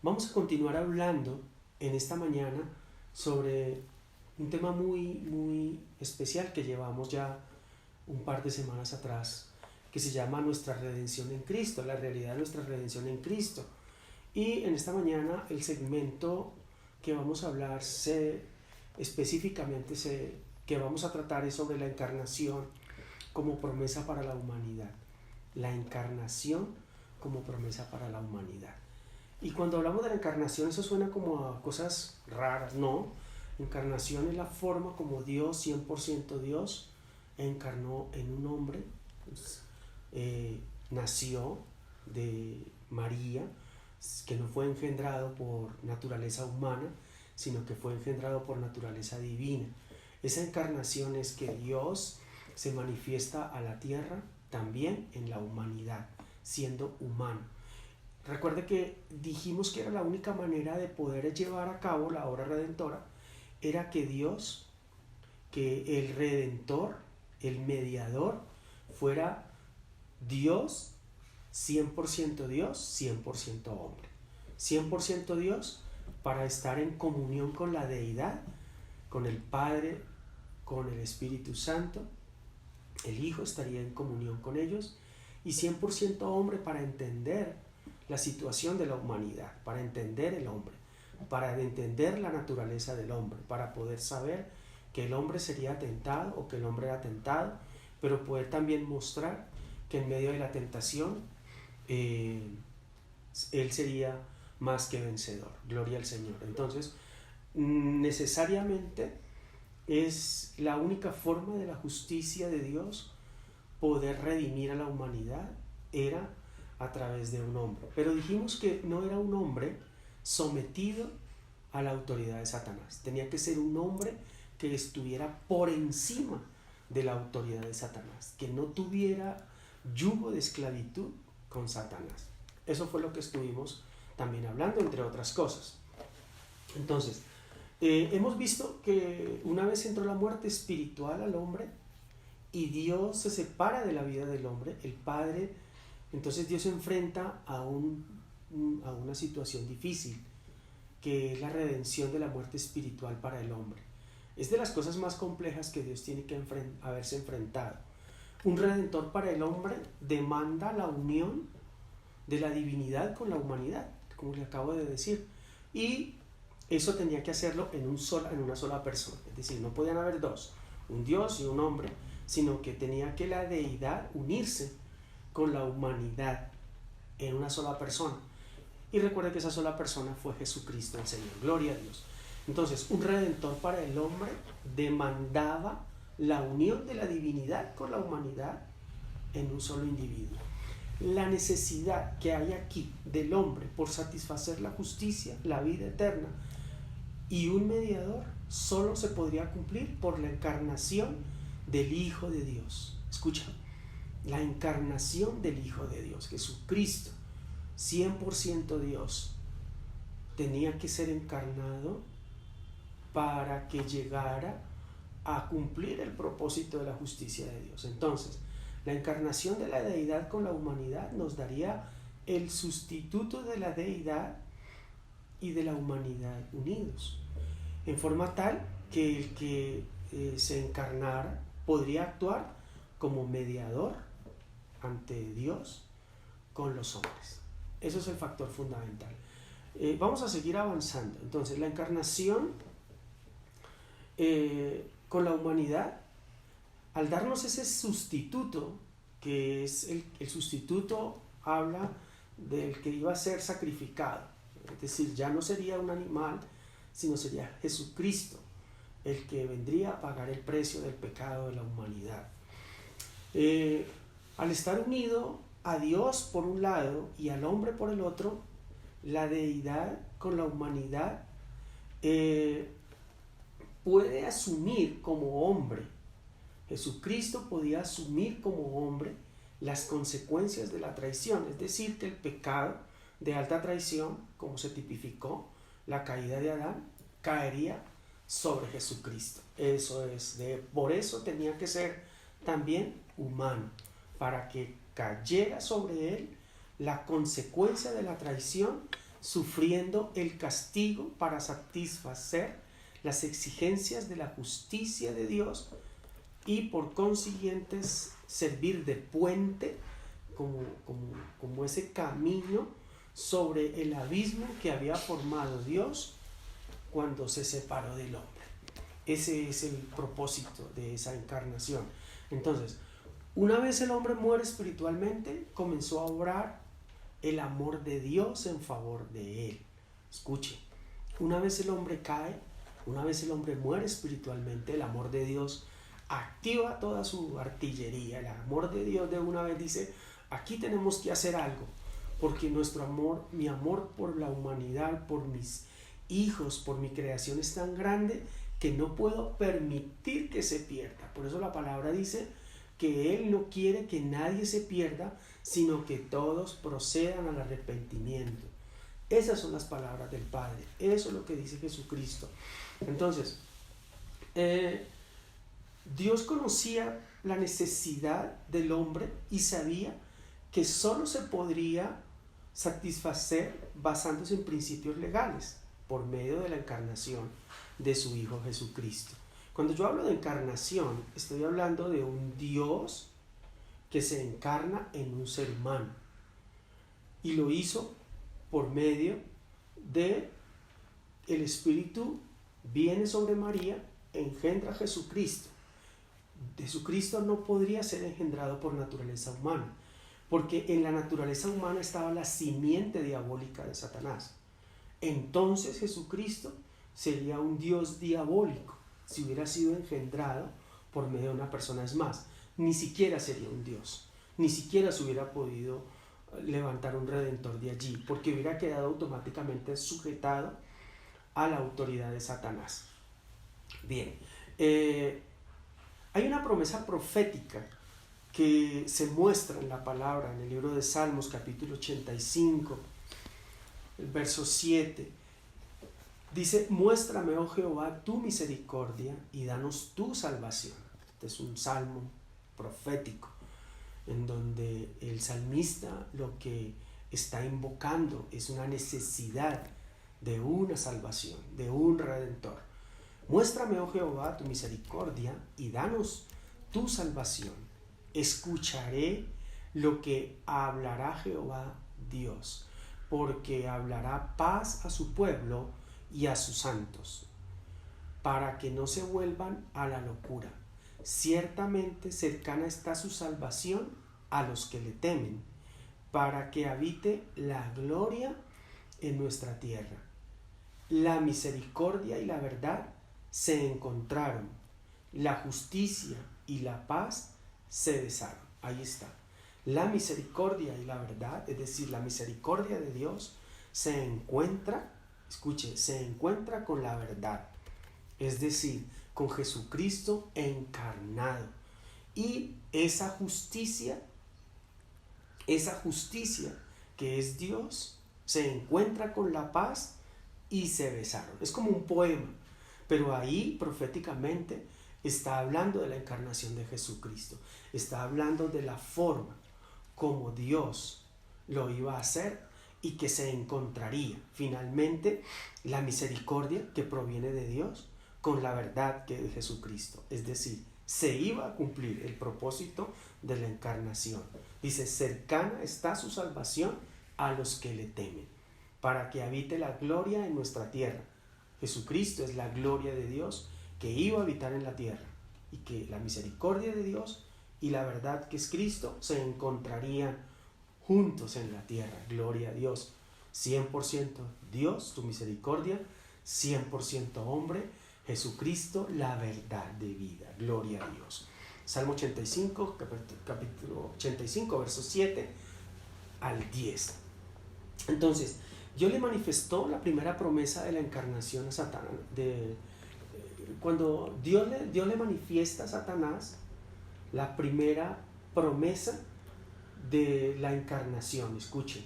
Vamos a continuar hablando en esta mañana sobre un tema muy especial que llevamos ya un par de semanas atrás, que se llama nuestra redención en Cristo, la realidad de nuestra redención en Cristo. Y en esta mañana el segmento que vamos a hablar específicamente que vamos a tratar es sobre la encarnación como promesa para la humanidad. La encarnación como promesa para la humanidad. Y cuando hablamos de la encarnación, eso suena como a cosas raras, ¿no? Encarnación es la forma como Dios, 100% Dios, encarnó en un hombre, pues, nació de María, que no fue engendrado por naturaleza humana, sino que fue engendrado por naturaleza divina. Esa encarnación es que Dios se manifiesta a la tierra también en la humanidad, siendo humano. Recuerde que dijimos que era la única manera de poder llevar a cabo la obra redentora, era que Dios, que el redentor, el mediador, fuera Dios, 100% Dios, 100% hombre. 100% Dios para estar en comunión con la deidad, con el Padre, con el Espíritu Santo. El Hijo estaría en comunión con ellos. Y 100% hombre para entender la situación de la humanidad, para entender el hombre, para entender la naturaleza del hombre, para poder saber que el hombre sería tentado o que el hombre era tentado, pero poder también mostrar que en medio de la tentación él sería más que vencedor. Gloria al Señor. Entonces, necesariamente es la única forma de la justicia de Dios poder redimir a la humanidad, era a través de un hombre. Pero dijimos que no era un hombre sometido a la autoridad de Satanás. Tenía que ser un hombre que estuviera por encima de la autoridad de Satanás, que no tuviera yugo de esclavitud con Satanás. Eso fue lo que estuvimos también hablando, entre otras cosas. Entonces, hemos visto que una vez entró la muerte espiritual al hombre y Dios se separa de la vida del hombre, el Padre, entonces Dios se enfrenta a una situación difícil, que es la redención de la muerte espiritual para el hombre. Es de las cosas más complejas que Dios tiene que haberse enfrentado. Un redentor para el hombre demanda la unión de la divinidad con la humanidad, como le acabo de decir, y eso tenía que hacerlo en una sola persona, es decir, no podían haber dos, un Dios y un hombre, sino que tenía que la deidad unirse con la humanidad en una sola persona. Y recuerde que esa sola persona fue Jesucristo el Señor. Gloria a Dios. Entonces, un redentor para el hombre demandaba la unión de la divinidad con la humanidad en un solo individuo. La necesidad que hay aquí del hombre por satisfacer la justicia, la vida eterna y un mediador solo se podría cumplir por la encarnación del Hijo de Dios. Escucha, la encarnación del Hijo de Dios, Jesucristo, 100% Dios, tenía que ser encarnado para que llegara a cumplir el propósito de la justicia de Dios. Entonces, la encarnación de la deidad con la humanidad nos daría el sustituto de la deidad y de la humanidad unidos, en forma tal que el que se encarnara podría actuar como mediador ante Dios con los hombres. Eso es el factor fundamental. Vamos a seguir avanzando. Entonces, la encarnación con la humanidad, al darnos ese sustituto, que es el sustituto, habla del que iba a ser sacrificado, es decir, ya no sería un animal, sino sería Jesucristo el que vendría a pagar el precio del pecado de la humanidad. Al estar unido a Dios por un lado y al hombre por el otro, la deidad con la humanidad puede asumir como hombre. Jesucristo podía asumir como hombre las consecuencias de la traición, es decir, que el pecado de alta traición, como se tipificó la caída de Adán, caería sobre Jesucristo. Por eso tenía que ser también humano, para que cayera sobre él la consecuencia de la traición sufriendo el castigo para satisfacer las exigencias de la justicia de Dios y por consiguiente servir de puente como ese camino sobre el abismo que había formado Dios cuando se separó del hombre. Ese es el propósito de esa encarnación. Entonces, una vez el hombre muere espiritualmente, comenzó a obrar el amor de Dios en favor de él. Escuche, una vez el hombre cae, una vez el hombre muere espiritualmente, el amor de Dios activa toda su artillería. El amor de Dios de una vez dice, aquí tenemos que hacer algo, porque nuestro amor, mi amor por la humanidad, por mis hijos, por mi creación es tan grande que no puedo permitir que se pierda. Por eso la palabra dice que Él no quiere que nadie se pierda, sino que todos procedan al arrepentimiento. Esas son las palabras del Padre. Eso es lo que dice Jesucristo. Entonces, Dios conocía la necesidad del hombre y sabía que solo se podría satisfacer basándose en principios legales por medio de la encarnación de su Hijo Jesucristo. Cuando yo hablo de encarnación, estoy hablando de un Dios que se encarna en un ser humano y lo hizo por medio de el Espíritu viene sobre María, engendra a Jesucristo. Jesucristo no podría ser engendrado por naturaleza humana, porque en la naturaleza humana estaba la simiente diabólica de Satanás. Entonces Jesucristo sería un Dios diabólico si hubiera sido engendrado por medio de una persona. Es más, ni siquiera sería un Dios, ni siquiera se hubiera podido levantar un redentor de allí, porque hubiera quedado automáticamente sujetado a la autoridad de Satanás. Bien, hay una promesa profética que se muestra en la palabra, en el libro de Salmos, capítulo 85, el verso 7. Dice, muéstrame, oh Jehová, tu misericordia y danos tu salvación. Este es un salmo profético en donde el salmista lo que está invocando es una necesidad de una salvación, de un redentor. Muéstrame, oh Jehová, tu misericordia y danos tu salvación. Escucharé lo que hablará Jehová Dios, porque hablará paz a su pueblo y a sus santos, para que no se vuelvan a la locura. Ciertamente cercana está su salvación a los que le temen, para que habite la gloria en nuestra tierra. La misericordia y la verdad se encontraron, la justicia y la paz se besaron. Ahí está. La misericordia y la verdad, es decir, la misericordia de Dios se encuentra, escuche, se encuentra con la verdad, es decir, con Jesucristo encarnado. Y esa justicia que es Dios, se encuentra con la paz y se besaron. Es como un poema, pero ahí proféticamente está hablando de la encarnación de Jesucristo, está hablando de la forma como Dios lo iba a hacer y que se encontraría finalmente la misericordia que proviene de Dios con la verdad que es de Jesucristo. Es decir, se iba a cumplir el propósito de la encarnación. Dice, cercana está su salvación a los que le temen, para que habite la gloria en nuestra tierra. Jesucristo es la gloria de Dios que iba a habitar en la tierra, y que la misericordia de Dios y la verdad que es Cristo se encontrarían juntos en la tierra. Gloria a Dios. 100% Dios, tu misericordia, 100% hombre, Jesucristo, la verdad de vida. Gloria a Dios. Salmo 85, capítulo 85, versos 7 al 10. Entonces, Dios le manifestó la primera promesa de la encarnación a Satanás. Cuando Dios le manifiesta a Satanás la primera promesa de la encarnación. Escuchen,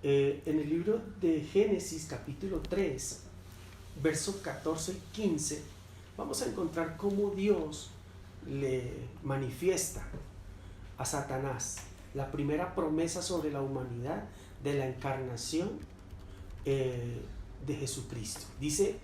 en el libro de Génesis capítulo 3, versos 14 y 15, vamos a encontrar cómo Dios le manifiesta a Satanás la primera promesa sobre la humanidad de la encarnación de Jesucristo. Dice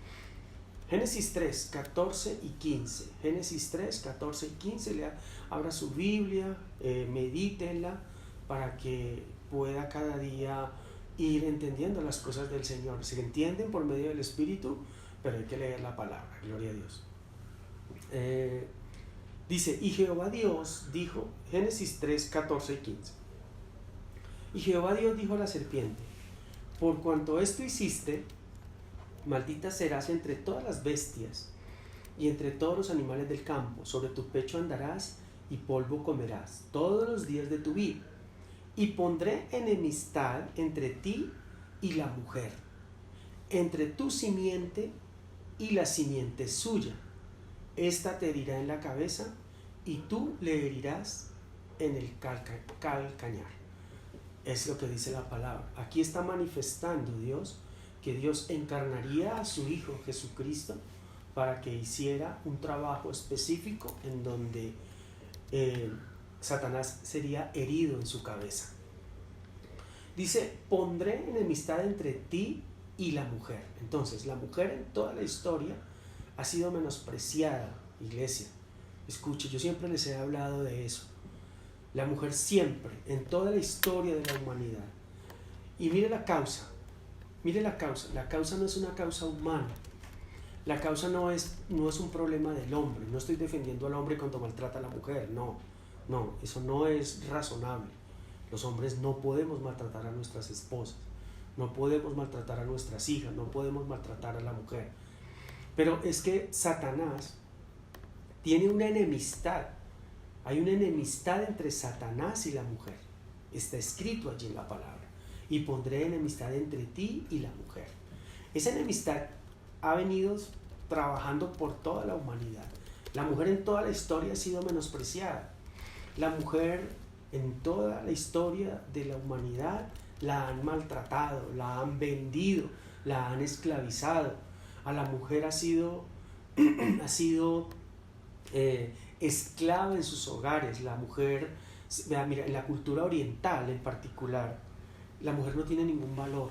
Génesis 3, 14 y 15. Génesis 3, 14 y 15. Abra su Biblia, medítenla para que pueda cada día ir entendiendo las cosas del Señor. Se entienden por medio del Espíritu, pero hay que leer la palabra. Gloria a Dios. Dice, y Jehová Dios dijo, Génesis 3, 14 y 15. Y Jehová Dios dijo a la serpiente, por cuanto esto hiciste, maldita serás entre todas las bestias y entre todos los animales del campo. Sobre tu pecho andarás y polvo comerás todos los días de tu vida. Y pondré enemistad entre ti y la mujer, entre tu simiente y la simiente suya. Esta te herirá en la cabeza y tú le herirás en el calcañar. Es lo que dice la palabra. Aquí está manifestando Dios que Dios encarnaría a su Hijo Jesucristo para que hiciera un trabajo específico en donde Satanás sería herido en su cabeza. Dice, pondré enemistad entre ti y la mujer. Entonces, la mujer en toda la historia ha sido menospreciada, iglesia. Escuche, yo siempre les he hablado de eso. La mujer siempre, en toda la historia de la humanidad. Y mire la causa. Mire la causa. La causa no es una causa humana. La causa no es un problema del hombre. No estoy defendiendo al hombre cuando maltrata a la mujer. No, eso no es razonable. Los hombres no podemos maltratar a nuestras esposas. No podemos maltratar a nuestras hijas. No podemos maltratar a la mujer. Pero es que Satanás tiene una enemistad. Hay una enemistad entre Satanás y la mujer. Está escrito allí en la palabra. Y pondré enemistad entre ti y la mujer. Esa enemistad ha venido trabajando por toda la humanidad. La mujer en toda la historia ha sido menospreciada. La mujer en toda la historia de la humanidad la han maltratado, la han vendido, la han esclavizado. A la mujer ha sido esclava en sus hogares. La mujer, mira, en la cultura oriental en particular, la mujer no tiene ningún valor.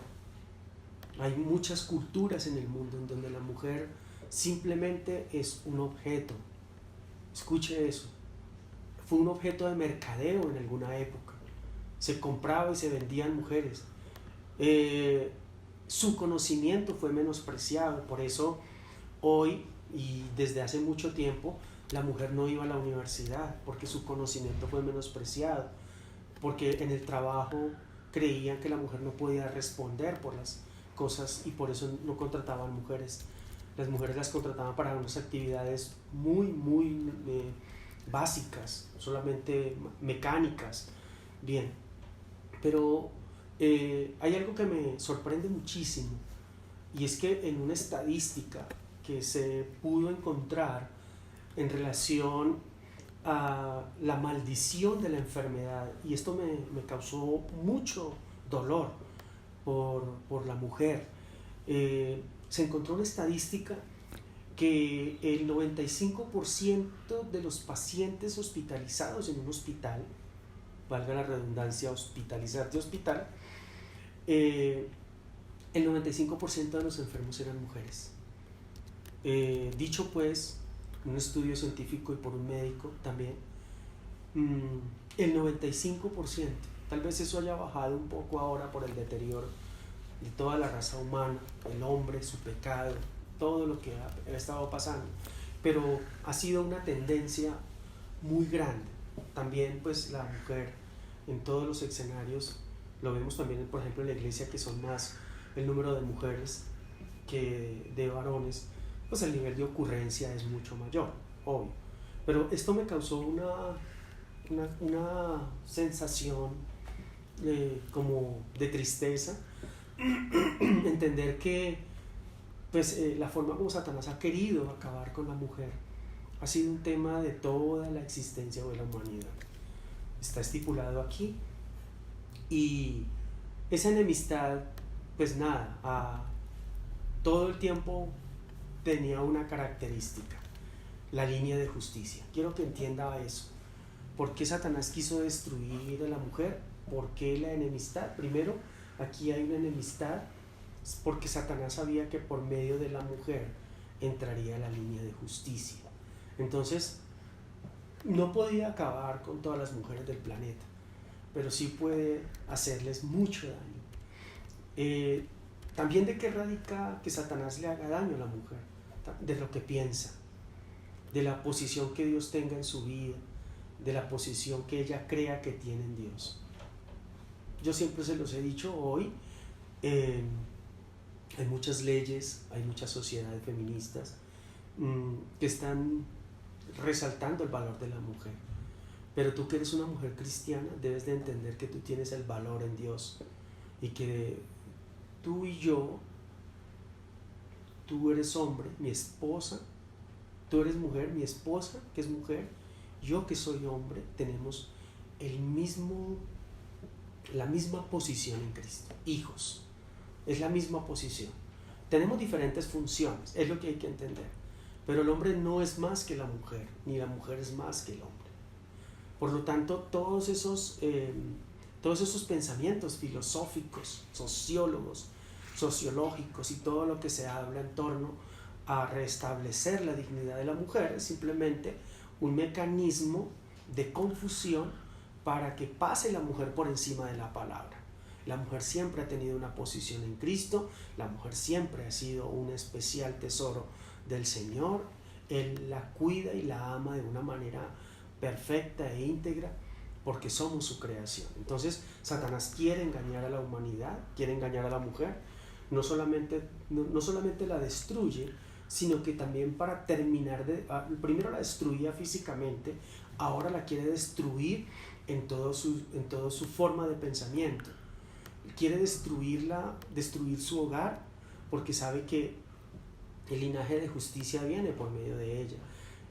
Hay muchas culturas en el mundo en donde la mujer simplemente es un objeto. Escuche eso. Fue un objeto de mercadeo en alguna época. Se compraba y se vendían mujeres. Su conocimiento fue menospreciado. Por eso hoy y desde hace mucho tiempo la mujer no iba a la universidad, porque su conocimiento fue menospreciado, porque en el trabajo creían que la mujer no podía responder por las cosas y por eso no contrataban mujeres. Las mujeres las contrataban para unas actividades muy básicas, solamente mecánicas. Bien, pero hay algo que me sorprende muchísimo, y es que en una estadística que se pudo encontrar en relación a la maldición de la enfermedad, y esto me causó mucho dolor por la mujer, se encontró una estadística que el 95% de los pacientes hospitalizados en un hospital, valga la redundancia, hospitalizar de hospital, el 95% de los enfermos eran mujeres. Dicho pues, un estudio científico y por un médico también, el 95%, tal vez eso haya bajado un poco ahora por el deterioro de toda la raza humana, el hombre, su pecado, todo lo que ha estado pasando, pero ha sido una tendencia muy grande. También pues la mujer en todos los escenarios, lo vemos también por ejemplo en la iglesia, que son más el número de mujeres que de varones, pues el nivel de ocurrencia es mucho mayor, obvio. Pero esto me causó una sensación como de tristeza, entender que pues la forma como Satanás ha querido acabar con la mujer ha sido un tema de toda la existencia de la humanidad. Está estipulado aquí, y esa enemistad, pues nada, todo el tiempo tenía una característica: la línea de justicia. Quiero que entienda eso. ¿Por qué Satanás quiso destruir a la mujer? ¿Por qué la enemistad? Primero, aquí hay una enemistad porque Satanás sabía que por medio de la mujer entraría la línea de justicia. Entonces, no podía acabar con todas las mujeres del planeta, pero sí puede hacerles mucho daño. También de qué radica que Satanás le haga daño a la mujer, de lo que piensa, de la posición que Dios tenga en su vida, de la posición que ella crea que tiene en Dios. Yo siempre se los he dicho hoy, hay muchas leyes, hay muchas sociedades feministas que están resaltando el valor de la mujer, pero tú que eres una mujer cristiana debes de entender que tú tienes el valor en Dios y que tú y yo, tú eres hombre, mi esposa, tú eres mujer, mi esposa que es mujer, yo que soy hombre, tenemos la misma posición en Cristo, hijos, es la misma posición. Tenemos diferentes funciones, es lo que hay que entender, pero el hombre no es más que la mujer, ni la mujer es más que el hombre. Por lo tanto, todos esos pensamientos filosóficos, sociológicos y todo lo que se habla en torno a restablecer la dignidad de la mujer es simplemente un mecanismo de confusión para que pase la mujer por encima de la palabra. La mujer siempre ha tenido una posición en Cristo, la mujer siempre ha sido un especial tesoro del Señor, Él la cuida y la ama de una manera perfecta e íntegra porque somos su creación. Entonces Satanás quiere engañar a la humanidad, quiere engañar a la mujer, no solamente la destruye, sino que también para terminar primero la destruía físicamente, ahora la quiere destruir en toda su forma de pensamiento. Quiere destruir su hogar, porque sabe que el linaje de justicia viene por medio de ella.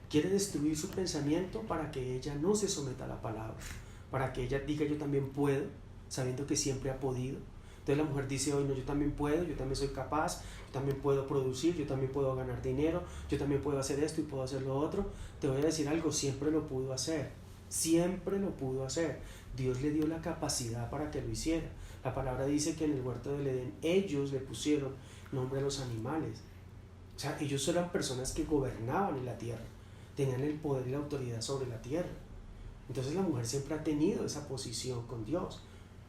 Quiere destruir su pensamiento para que ella no se someta a la palabra, para que ella diga yo también puedo, sabiendo que siempre ha podido. Entonces la mujer dice hoy no, yo también puedo, yo también soy capaz, yo también puedo producir, yo también puedo ganar dinero, yo también puedo hacer esto y puedo hacer lo otro. Te voy a decir algo, siempre lo pudo hacer, siempre lo pudo hacer. Dios le dio la capacidad para que lo hiciera. La palabra dice que en el huerto del Edén ellos le pusieron nombre a los animales. O sea, ellos eran personas que gobernaban en la tierra, tenían el poder y la autoridad sobre la tierra. Entonces la mujer siempre ha tenido esa posición con Dios,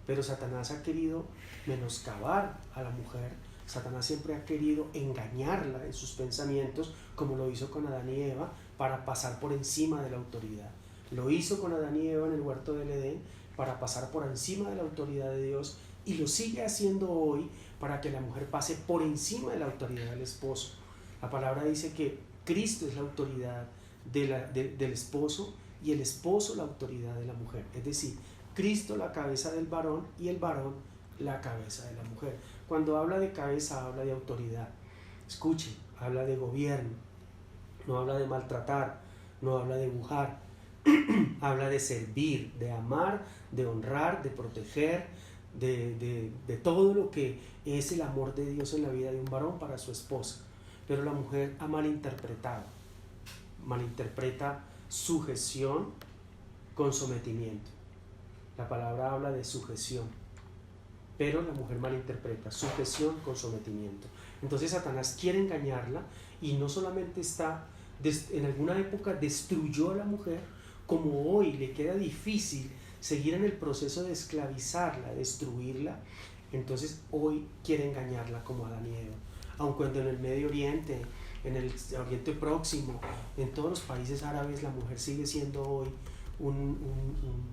pero Satanás ha querido menoscabar a la mujer. Satanás siempre ha querido engañarla en sus pensamientos, como lo hizo con Adán y Eva, para pasar por encima de la autoridad. Lo hizo con Adán y Eva en el huerto del Edén para pasar por encima de la autoridad de Dios, y lo sigue haciendo hoy para que la mujer pase por encima de la autoridad del esposo. La palabra dice que Cristo es la autoridad del esposo y el esposo la autoridad de la mujer. Es decir, Cristo la cabeza del varón y el varón la cabeza de la mujer. Cuando habla de cabeza, habla de autoridad. Escuchen, habla de gobierno, no habla de maltratar, no habla de bujar, habla de servir, de amar, de honrar, de proteger, de todo lo que es el amor de Dios en la vida de un varón para su esposa. Pero la mujer ha malinterpreta sujeción con sometimiento. La palabra habla de sujeción, pero la mujer malinterpreta sujeción con sometimiento. Entonces Satanás quiere engañarla, y no solamente en alguna época destruyó a la mujer, como hoy le queda difícil seguir en el proceso de esclavizarla, destruirla. Entonces hoy quiere engañarla como Adán y Eva. Aun cuando en el Medio Oriente, en el Oriente Próximo, en todos los países árabes, la mujer sigue siendo hoy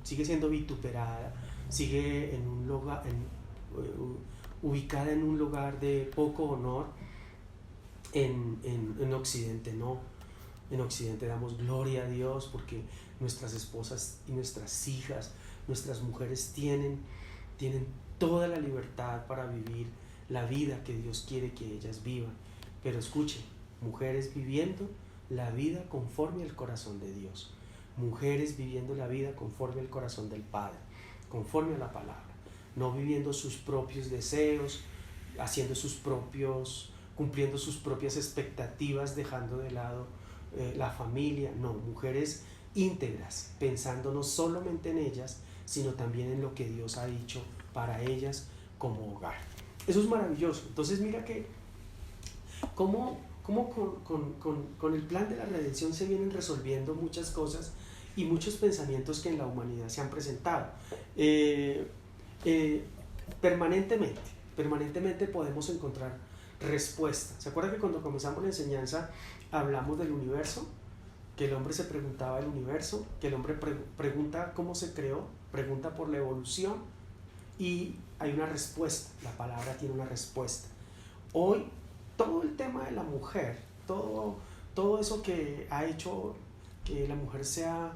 sigue siendo vituperada, sigue en un lugar, ubicada en un lugar de poco honor. En Occidente no. En Occidente damos gloria a Dios porque nuestras esposas y nuestras hijas, nuestras mujeres tienen toda la libertad para vivir la vida que Dios quiere que ellas vivan. Pero escuchen, mujeres viviendo la vida conforme al corazón de Dios, mujeres viviendo la vida conforme al corazón del Padre, conforme a la palabra, no viviendo sus propios deseos, cumpliendo sus propias expectativas, dejando de lado la familia. No, mujeres íntegras, pensando no solamente en ellas, sino también en lo que Dios ha dicho para ellas como hogar. Eso es maravilloso. Entonces mira que cómo con el plan de la redención se vienen resolviendo muchas cosas y muchos pensamientos que en la humanidad se han presentado. Permanentemente podemos encontrar respuestas. ¿Se acuerdan que cuando comenzamos la enseñanza hablamos del universo? Que el hombre se preguntaba el universo, que el hombre pregunta cómo se creó, pregunta por la evolución y hay una respuesta, la palabra tiene una respuesta. Hoy todo el tema de la mujer, todo eso que ha hecho que la mujer sea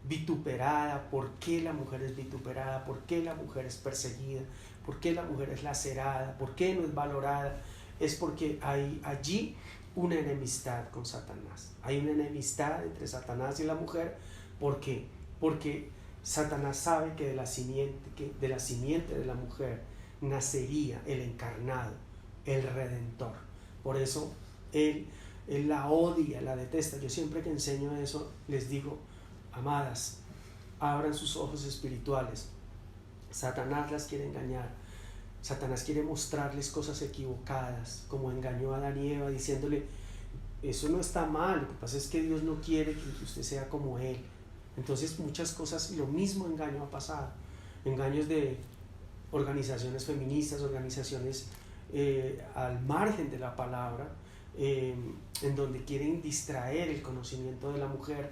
vituperada, por qué la mujer es vituperada, por qué la mujer es perseguida, por qué la mujer es lacerada, por qué no es valorada, es porque hay allí una enemistad con Satanás. Hay una enemistad entre Satanás y la mujer. ¿Por qué? Porque Satanás sabe que de la simiente de la mujer nacería el encarnado, el redentor. Por eso él la odia, la detesta. Yo siempre que enseño eso les digo, amadas, abran sus ojos espirituales. Satanás las quiere engañar. Satanás quiere mostrarles cosas equivocadas, como engañó a Adán y Eva diciéndole, eso no está mal, lo que pasa es que Dios no quiere que usted sea como Él. Entonces muchas cosas, lo mismo engaño ha pasado. Engaños de organizaciones feministas, organizaciones al margen de la palabra, en donde quieren distraer el conocimiento de la mujer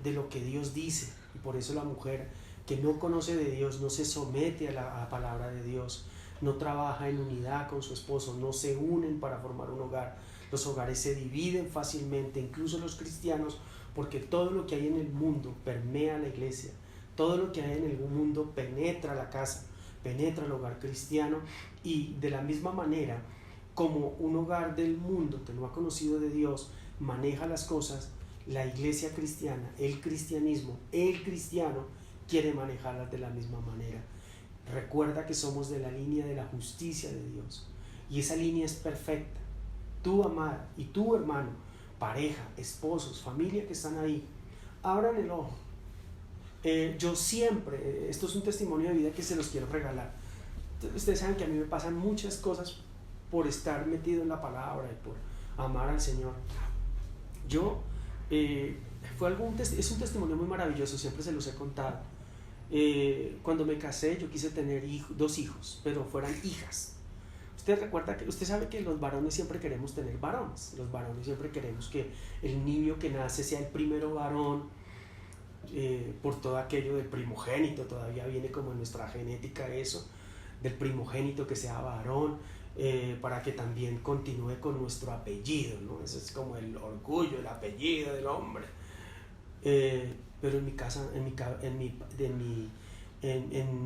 de lo que Dios dice. Y por eso la mujer que no conoce de Dios no se somete a la palabra de Dios, no trabaja en unidad con su esposo, no se unen para formar un hogar. Los hogares se dividen fácilmente, incluso los cristianos, porque todo lo que hay en el mundo permea la iglesia, todo lo que hay en el mundo penetra la casa, penetra el hogar cristiano, y de la misma manera como un hogar del mundo que no ha conocido de Dios maneja las cosas, la iglesia cristiana, el cristianismo, el cristiano quiere manejarlas de la misma manera. Recuerda que somos de la línea de la justicia de Dios y esa línea es perfecta. Tu amada y tu hermano, pareja, esposos, familia que están ahí, abran el ojo. Yo siempre, esto es un testimonio de vida que se los quiero regalar. Ustedes saben que a mí me pasan muchas cosas por estar metido en la palabra y por amar al Señor. Yo, es un testimonio muy maravilloso, siempre se los he contado. Cuando me casé yo quise tener dos hijos, pero fueran hijas. Usted sabe que los varones siempre queremos tener varones, los varones siempre queremos que el niño que nace sea el primero varón, por todo aquello del primogénito, todavía viene como en nuestra genética eso, del primogénito que sea varón, para que también continúe con nuestro apellido, ¿no? Ese es como el orgullo, el apellido del hombre. Pero en mi casa, en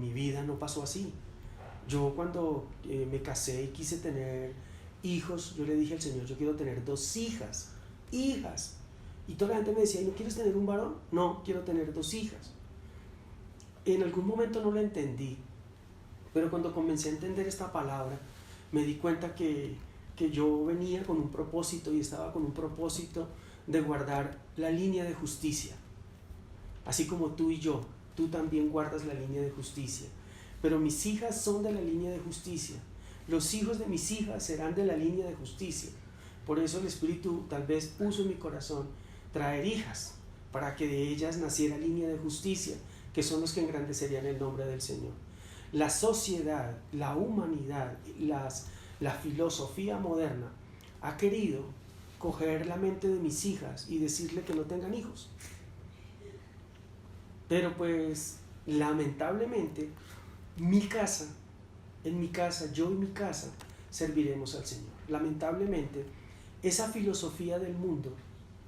mi vida no pasó así. Yo cuando me casé y quise tener hijos, yo le dije al Señor, yo quiero tener 2 hijas. Y toda la gente me decía, ¿no quieres tener un varón? No, quiero tener 2 hijas. En algún momento no lo entendí, pero cuando comencé a entender esta palabra, me di cuenta que yo venía con un propósito y estaba con un propósito de guardar la línea de justicia. Así como tú y yo, tú también guardas la línea de justicia. Pero mis hijas son de la línea de justicia. Los hijos de mis hijas serán de la línea de justicia. Por eso el Espíritu tal vez puso en mi corazón traer hijas, para que de ellas naciera línea de justicia, que son los que engrandecerían el nombre del Señor. La sociedad, la humanidad, la filosofía moderna ha querido coger la mente de mis hijas y decirle que no tengan hijos. Pero pues lamentablemente en mi casa, yo y mi casa serviremos al Señor. Lamentablemente esa filosofía del mundo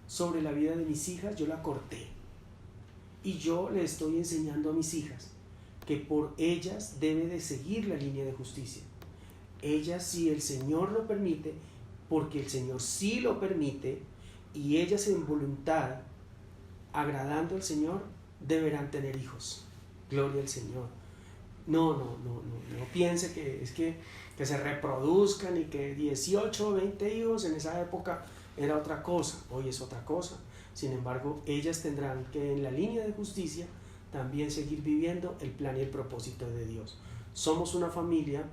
sobre la vida de mis hijas yo la corté, y yo le estoy enseñando a mis hijas que por ellas debe de seguir la línea de justicia. Ellas, si el Señor lo permite, porque el Señor sí lo permite, y ellas en voluntad, agradando al Señor, deberán tener hijos. Gloria al Señor. No piense que es que se reproduzcan y que 18 o 20 hijos en esa época era otra cosa, hoy es otra cosa. Sin embargo, ellas tendrán que en la línea de justicia también seguir viviendo el plan y el propósito de Dios. Somos una familia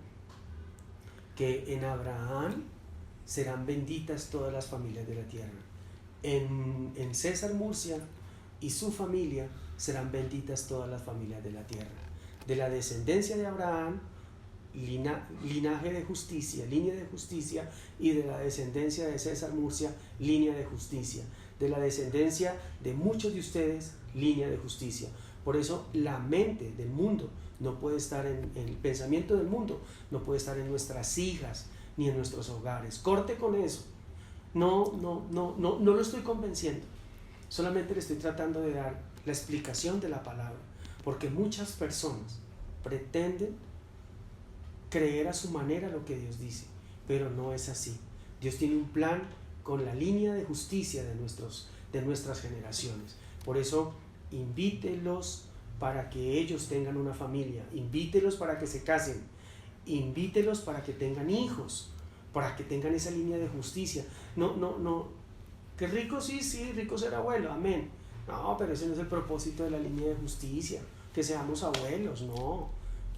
que en Abraham serán benditas todas las familias de la tierra. En César Murcia y su familia serán benditas todas las familias de la tierra. De la descendencia de Abraham, linaje de justicia, línea de justicia, y de la descendencia de César Murcia, línea de justicia. De la descendencia de muchos de ustedes, línea de justicia. Por eso la mente del mundo no puede estar en el pensamiento del mundo, no puede estar en nuestras hijas ni en nuestros hogares. Corte con eso. No lo estoy convenciendo. Solamente le estoy tratando de dar la explicación de la palabra, porque muchas personas pretenden creer a su manera lo que Dios dice, pero no es así. Dios tiene un plan con la línea de justicia de nuestras generaciones. Por eso invítelos para que ellos tengan una familia, invítelos para que se casen, invítelos para que tengan hijos, para que tengan esa línea de justicia. No, que rico sí, rico ser abuelo, amén. No, pero ese no es el propósito de la línea de justicia, que seamos abuelos, no.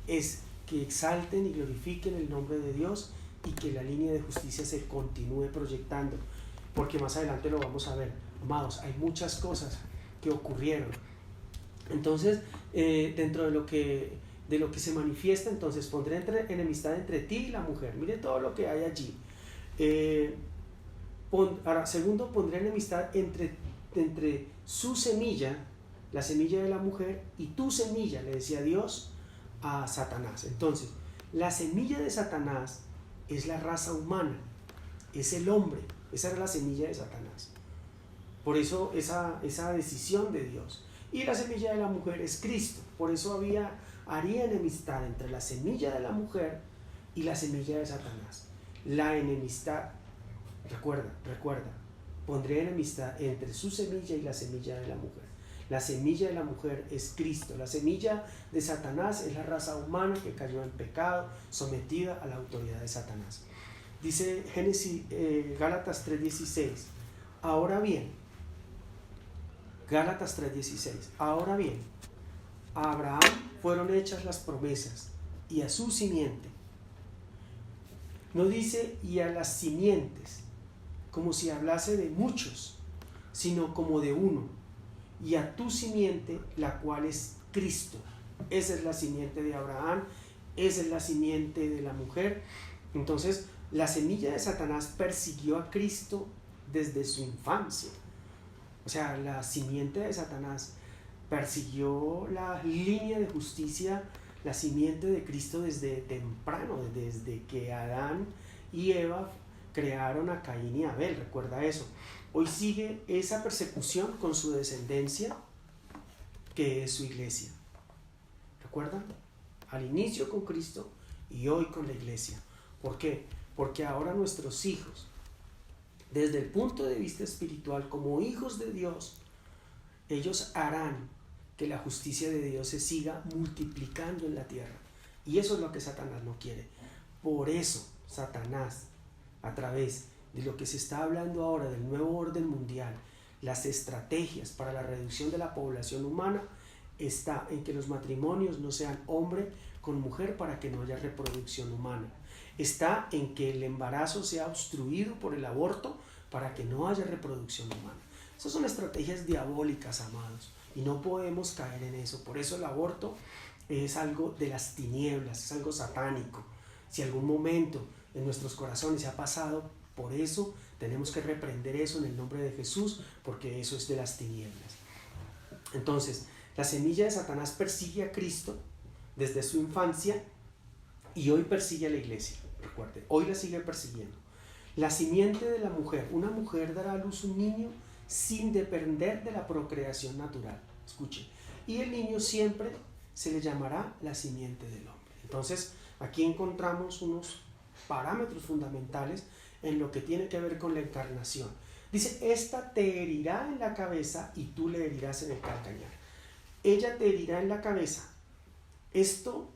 Es que exalten y glorifiquen el nombre de Dios y que la línea de justicia se continúe proyectando, porque más adelante lo vamos a ver. Amados, hay muchas cosas que ocurrieron. Entonces, dentro de lo que se manifiesta, entonces pondré enemistad entre ti y la mujer. Mire todo lo que hay allí. Ahora, segundo, pondré enemistad entre su semilla, la semilla de la mujer, y tu semilla, le decía Dios a Satanás. Entonces, la semilla de Satanás es la raza humana, es el hombre. Esa era la semilla de Satanás. Por eso esa decisión de Dios. Y la semilla de la mujer es Cristo. Por eso haría enemistad entre la semilla de la mujer y la semilla de Satanás. La enemistad, recuerda, pondré enemistad entre su semilla y la semilla de la mujer. La semilla de la mujer es Cristo. La semilla de Satanás es la raza humana que cayó en pecado, sometida a la autoridad de Satanás. Dice Gálatas 3:16. Ahora bien, Gálatas 3:16. Ahora bien, a Abraham fueron hechas las promesas y a su simiente. No dice y a las simientes, como si hablase de muchos, sino como de uno. Y a tu simiente, la cual es Cristo. Esa es la simiente de Abraham, esa es la simiente de la mujer. Entonces, la semilla de Satanás persiguió a Cristo desde su infancia. O sea, la simiente de Satanás persiguió la línea de justicia, la simiente de Cristo desde temprano, desde que Adán y Eva crearon a Caín y Abel. Recuerda eso. Hoy sigue esa persecución con su descendencia, que es su iglesia. ¿Recuerdan? Al inicio con Cristo y hoy con la iglesia. ¿Por qué? Porque ahora nuestros hijos, desde el punto de vista espiritual, como hijos de Dios, ellos harán que la justicia de Dios se siga multiplicando en la tierra. Y eso es lo que Satanás no quiere. Por eso Satanás, a través de lo que se está hablando ahora del nuevo orden mundial, las estrategias para la reducción de la población humana, está en que los matrimonios no sean hombre con mujer para que no haya reproducción humana. Está en que el embarazo sea obstruido por el aborto para que no haya reproducción humana. Esas son estrategias diabólicas, amados, y no podemos caer en eso. Por eso el aborto es algo de las tinieblas, es algo satánico. Si algún momento en nuestros corazones se ha pasado por eso, tenemos que reprender eso en el nombre de Jesús, porque eso es de las tinieblas. Entonces, la semilla de Satanás persigue a Cristo desde su infancia y hoy persigue a la iglesia. Recuerde, hoy la sigue persiguiendo. La simiente de la mujer. Una mujer dará a luz un niño sin depender de la procreación natural. Escuche. Y el niño siempre se le llamará la simiente del hombre. Entonces, aquí encontramos unos parámetros fundamentales en lo que tiene que ver con la encarnación. Dice, esta te herirá en la cabeza y tú le herirás en el calcañar. Ella te herirá en la cabeza. Esto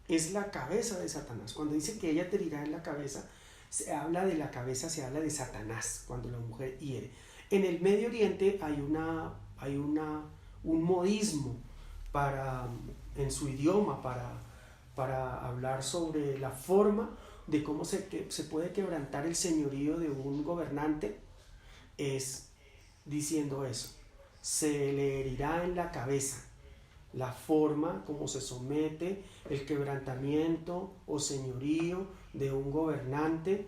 es la cabeza de Satanás. Cuando dice que ella te herirá en la cabeza, se habla de la cabeza, se habla de Satanás, cuando la mujer hiere. En el Medio Oriente hay un modismo en su idioma para hablar sobre la forma de cómo se puede quebrantar el señorío de un gobernante es diciendo eso. Se le herirá en la cabeza la forma como se somete el quebrantamiento o señorío de un gobernante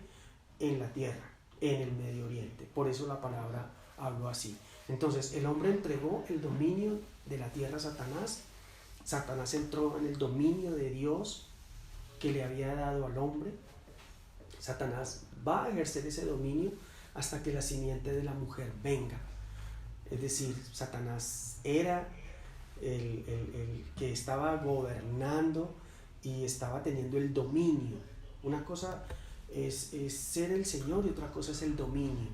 en la tierra, en el Medio Oriente. Por eso la palabra habló así. Entonces el hombre entregó el dominio de la tierra a Satanás. Satanás entró en el dominio de Dios que le había dado al hombre. Satanás va a ejercer ese dominio hasta que la simiente de la mujer venga. Es decir, Satanás era el que estaba gobernando y estaba teniendo el dominio. Una cosa es ser el Señor y otra cosa es el dominio.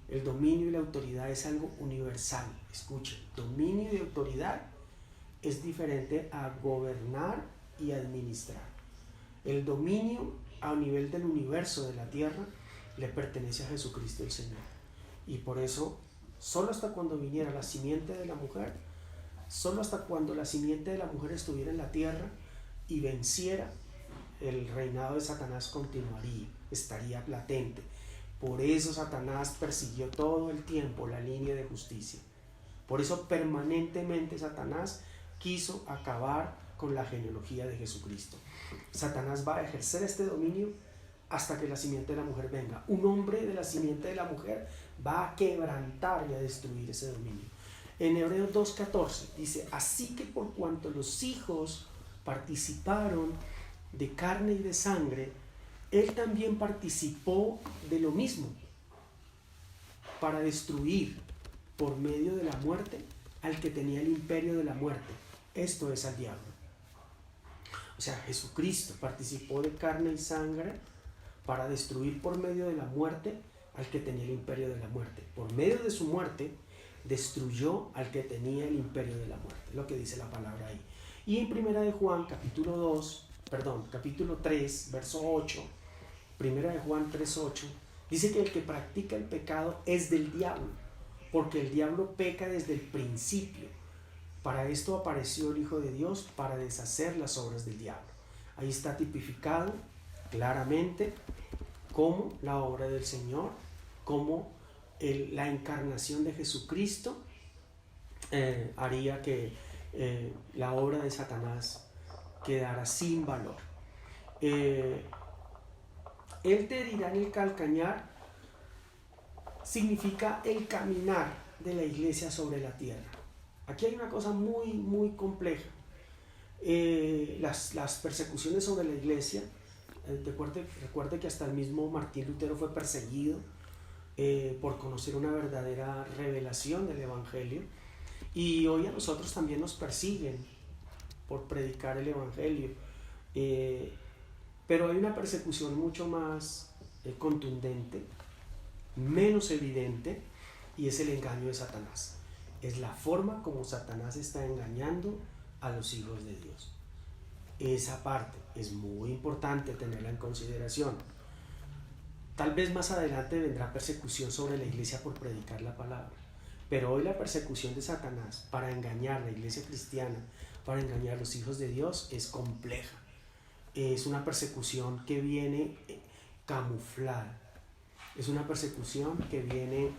El dominio y la autoridad es algo universal. Escuchen, dominio y autoridad es diferente a gobernar y administrar. El dominio a nivel del universo, de la tierra, le pertenece a Jesucristo el Señor. Y por eso, solo hasta cuando viniera la simiente de la mujer, solo hasta cuando la simiente de la mujer estuviera en la tierra y venciera, el reinado de Satanás continuaría, estaría latente. Por eso Satanás persiguió todo el tiempo la línea de justicia. Por eso permanentemente Satanás quiso acabar con la genealogía de Jesucristo. Satanás va a ejercer este dominio hasta que la simiente de la mujer venga. Un hombre de la simiente de la mujer va a quebrantar y a destruir ese dominio. En Hebreos 2:14 dice: así que por cuanto los hijos participaron de carne y de sangre, él también participó de lo mismo, para destruir por medio de la muerte al que tenía el imperio de la muerte, esto es al diablo. O sea, Jesucristo participó de carne y sangre para destruir por medio de la muerte al que tenía el imperio de la muerte. Por medio de su muerte destruyó al que tenía el imperio de la muerte, lo que dice la palabra ahí. Y en Primera de Juan capítulo 3, verso 8, Primera de Juan 3:8, dice que el que practica el pecado es del diablo, porque el diablo peca desde el principio. Para esto apareció el Hijo de Dios, para deshacer las obras del diablo. Ahí está tipificado claramente cómo la obra del Señor, cómo la encarnación de Jesucristo haría que la obra de Satanás quedara sin valor. Él te herirá en el calcañar significa el caminar de la iglesia sobre la tierra. Aquí hay una cosa muy, muy compleja. Las persecuciones sobre la iglesia, recuerde que hasta el mismo Martín Lutero fue perseguido por conocer una verdadera revelación del Evangelio, y hoy a nosotros también nos persiguen por predicar el Evangelio, pero hay una persecución mucho más contundente, menos evidente, y es el engaño de Satanás. Es la forma como Satanás está engañando a los hijos de Dios. Esa parte es muy importante tenerla en consideración. Tal vez más adelante vendrá persecución sobre la iglesia por predicar la palabra, pero hoy la persecución de Satanás para engañar a la iglesia cristiana, para engañar a los hijos de Dios, es compleja. Es una persecución que viene camuflada, es una persecución que viene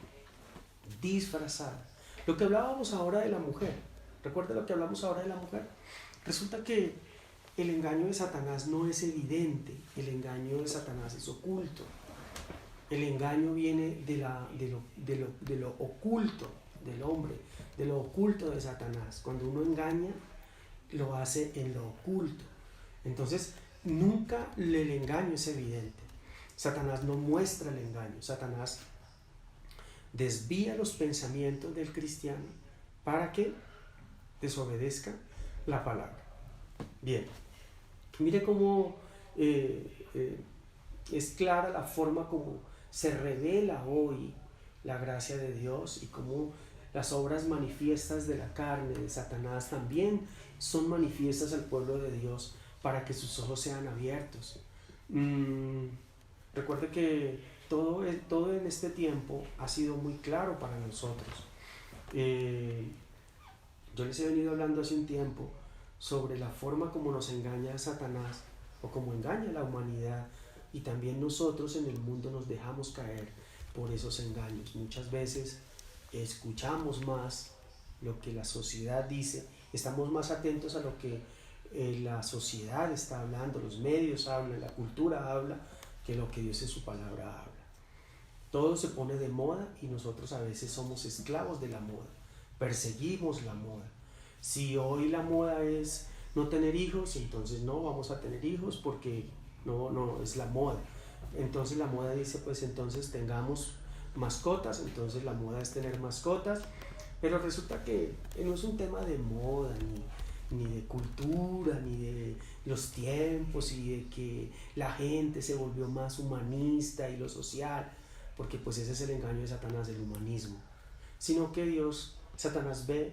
disfrazada. Lo que hablábamos ahora de la mujer, ¿recuerda lo que hablamos ahora de la mujer? Resulta que el engaño de Satanás no es evidente, el engaño de Satanás es oculto. El engaño viene de lo oculto del hombre, de lo oculto de Satanás. Cuando uno engaña, lo hace en lo oculto. Entonces, nunca el engaño es evidente. Satanás no muestra el engaño. Satanás desvía los pensamientos del cristiano para que desobedezca la palabra. Bien, mire cómo es clara la forma como se revela hoy la gracia de Dios, y cómo las obras manifiestas de la carne de Satanás también son manifiestas al pueblo de Dios para que sus ojos sean abiertos. Recuerde que todo en este tiempo ha sido muy claro para nosotros. Yo les he venido hablando hace un tiempo sobre la forma como nos engaña Satanás, o como engaña a la humanidad, y también nosotros en el mundo nos dejamos caer por esos engaños. Muchas veces escuchamos más lo que la sociedad dice, estamos más atentos a lo que la sociedad está hablando, los medios hablan, la cultura habla, que lo que Dios en su palabra habla. Todo se pone de moda y nosotros a veces somos esclavos de la moda, perseguimos la moda. Si hoy la moda es no tener hijos, entonces no vamos a tener hijos porque no es la moda. Entonces la moda dice, pues entonces tengamos mascotas, entonces la moda es tener mascotas, pero resulta que no es un tema de moda, ni de cultura, ni de los tiempos, y de que la gente se volvió más humanista y lo social, porque pues ese es el engaño de Satanás, el humanismo, sino que Satanás ve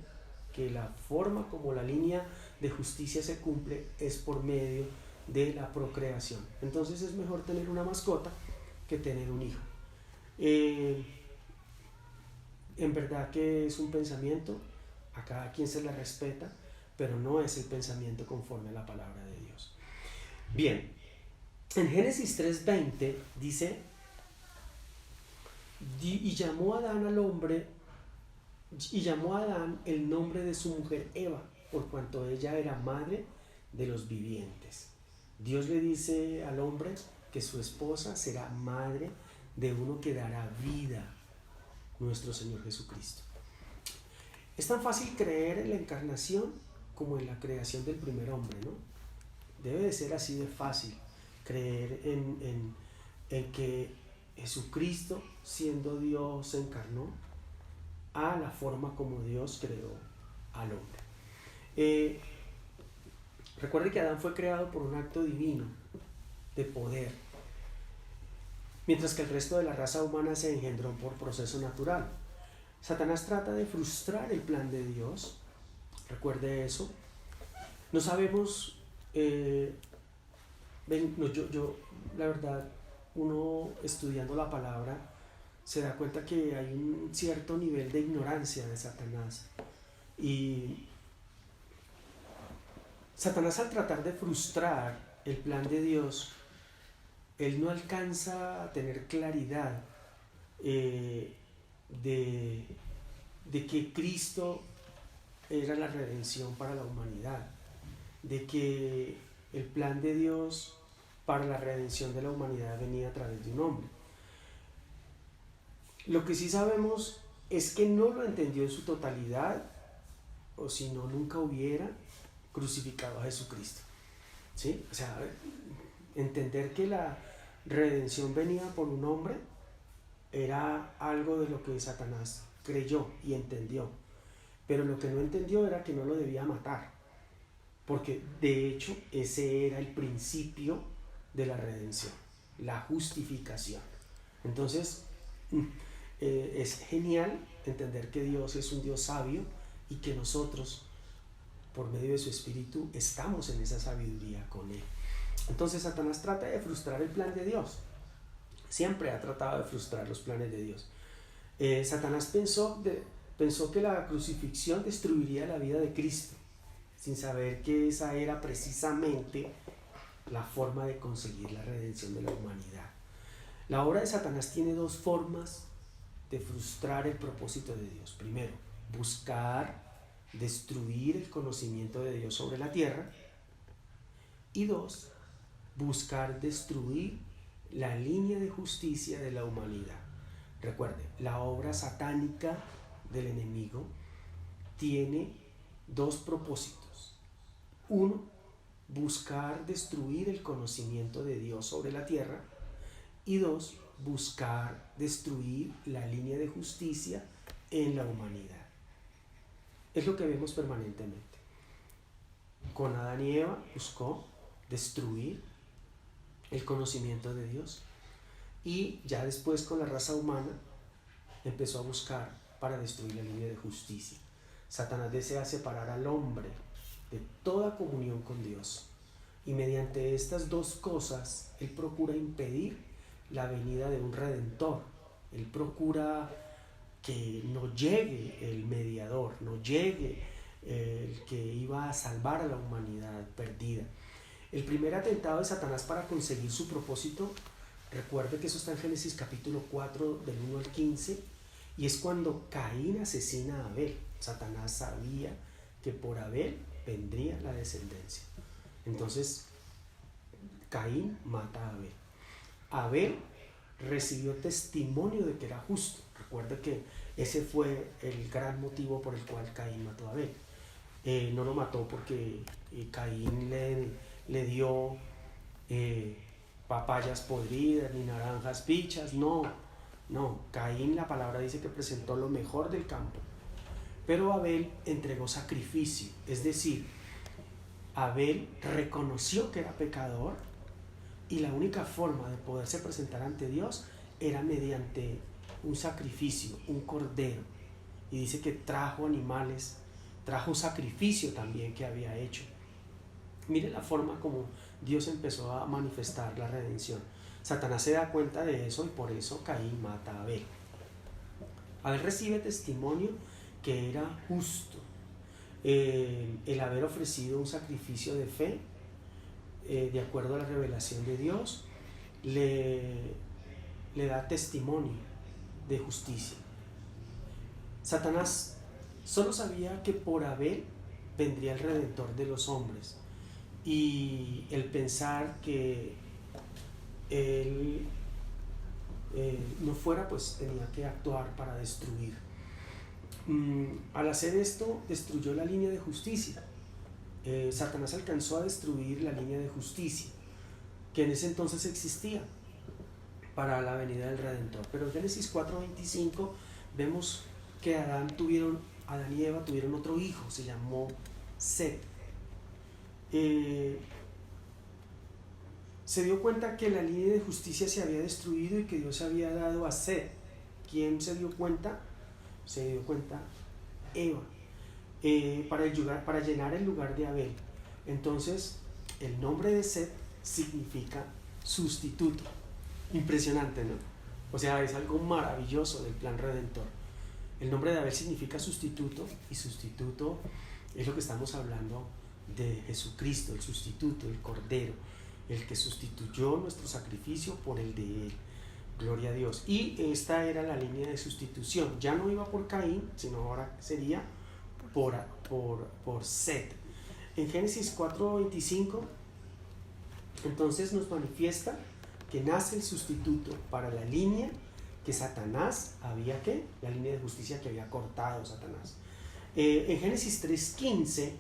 que la forma como la línea de justicia se cumple es por medio de la procreación. Entonces es mejor tener una mascota que tener un hijo. En verdad que es un pensamiento, a cada quien se le respeta, pero no es el pensamiento conforme a la palabra de Dios. Bien, en Génesis 3:20 dice, y llamó a Adán el nombre de su mujer Eva, por cuanto ella era madre de los vivientes. Dios le dice al hombre que su esposa será madre de uno que dará vida, nuestro Señor Jesucristo. Es tan fácil creer en la encarnación como en la creación del primer hombre, ¿no? Debe de ser así de fácil creer en que Jesucristo, siendo Dios, se encarnó a la forma como Dios creó al hombre. Recuerde que Adán fue creado por un acto divino de poder, mientras que el resto de la raza humana se engendró por proceso natural. Satanás trata de frustrar el plan de Dios. Recuerde eso. No sabemos, la verdad, uno estudiando la palabra se da cuenta que hay un cierto nivel de ignorancia de Satanás. Y Satanás, al tratar de frustrar el plan de Dios, él no alcanza a tener claridad de que Cristo era la redención para la humanidad, de que el plan de Dios para la redención de la humanidad venía a través de un hombre. Lo que sí sabemos es que no lo entendió en su totalidad, o si no, nunca hubiera crucificado a Jesucristo. ¿Sí? O sea, entender que la redención venía por un hombre era algo de lo que Satanás creyó y entendió, pero lo que no entendió era que no lo debía matar, porque de hecho ese era el principio de la redención, la justificación. Entonces es genial entender que Dios es un Dios sabio y que nosotros, por medio de su Espíritu, estamos en esa sabiduría con Él. Entonces Satanás trata de frustrar el plan de Dios. Siempre ha tratado de frustrar los planes de Dios. Satanás pensó que la crucifixión destruiría la vida de Cristo, sin saber que esa era precisamente la forma de conseguir la redención de la humanidad. La obra de Satanás tiene dos formas de frustrar el propósito de Dios. Primero, buscar destruir el conocimiento de Dios sobre la tierra. Y dos, buscar destruir la línea de justicia de la humanidad. Recuerde, la obra satánica del enemigo tiene dos propósitos. Uno, buscar destruir el conocimiento de Dios sobre la tierra. Y dos, buscar destruir la línea de justicia en la humanidad. Es lo que vemos permanentemente. Con Adán y Eva buscó destruir el conocimiento de Dios, y ya después con la raza humana empezó a buscar para destruir la línea de justicia. Satanás desea separar al hombre de toda comunión con Dios, y mediante estas dos cosas él procura impedir la venida de un redentor. Él procura que no llegue el mediador, no llegue el que iba a salvar a la humanidad perdida. El primer atentado de Satanás para conseguir su propósito, recuerde que eso está en Génesis capítulo 4 del 1 al 15, y es cuando Caín asesina a Abel. Satanás sabía que por Abel vendría la descendencia. Entonces, Caín mata a Abel. Abel recibió testimonio de que era justo. Recuerde que ese fue el gran motivo por el cual Caín mató a Abel. No lo mató porque Caín le dio papayas podridas ni naranjas pichas. No. Caín, la palabra dice que presentó lo mejor del campo. Pero Abel entregó sacrificio. Es decir, Abel reconoció que era pecador y la única forma de poderse presentar ante Dios era mediante un sacrificio, un cordero. Y dice que trajo animales, trajo sacrificio también que había hecho. Mire la forma como Dios empezó a manifestar la redención. Satanás se da cuenta de eso y por eso Caín mata a Abel. Abel recibe testimonio que era justo. El haber ofrecido un sacrificio de fe, de acuerdo a la revelación de Dios, le da testimonio de justicia. Satanás solo sabía que por Abel vendría el Redentor de los hombres, y el pensar que él no fuera, pues tenía que actuar para destruir. Al hacer esto, destruyó la línea de justicia. Satanás alcanzó a destruir la línea de justicia que en ese entonces existía para la venida del Redentor. Pero en Génesis 4:25 vemos que Adán y Eva tuvieron otro hijo, se llamó Set. Se dio cuenta que la línea de justicia se había destruido y que Dios había dado a Set. ¿Quién se dio cuenta? Se dio cuenta Eva, para llenar el lugar de Abel. Entonces, el nombre de Set significa sustituto. Impresionante, ¿no? O sea, es algo maravilloso del plan redentor. El nombre de Abel significa sustituto, y sustituto es lo que estamos hablando de Jesucristo, el sustituto, el Cordero, el que sustituyó nuestro sacrificio por el de Él. Gloria a Dios. Y esta era la línea de sustitución. Ya no iba por Caín, sino ahora sería por Set. En Génesis 4:25, entonces nos manifiesta que nace el sustituto para la línea que Satanás había, la línea de justicia que había cortado Satanás. En Génesis 3:15,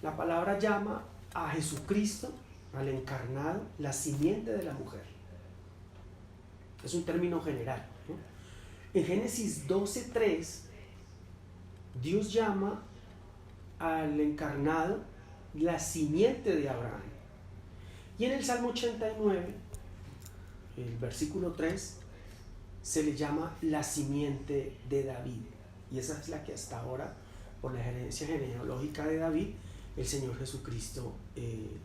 la palabra llama a Jesucristo, al encarnado, la simiente de la mujer. Es un término general, ¿no? En Génesis 12:3, Dios llama al encarnado la simiente de Abraham. Y en el Salmo 89, el versículo 3, se le llama la simiente de David. Y esa es la que hasta ahora, por la herencia genealógica de David, el Señor Jesucristo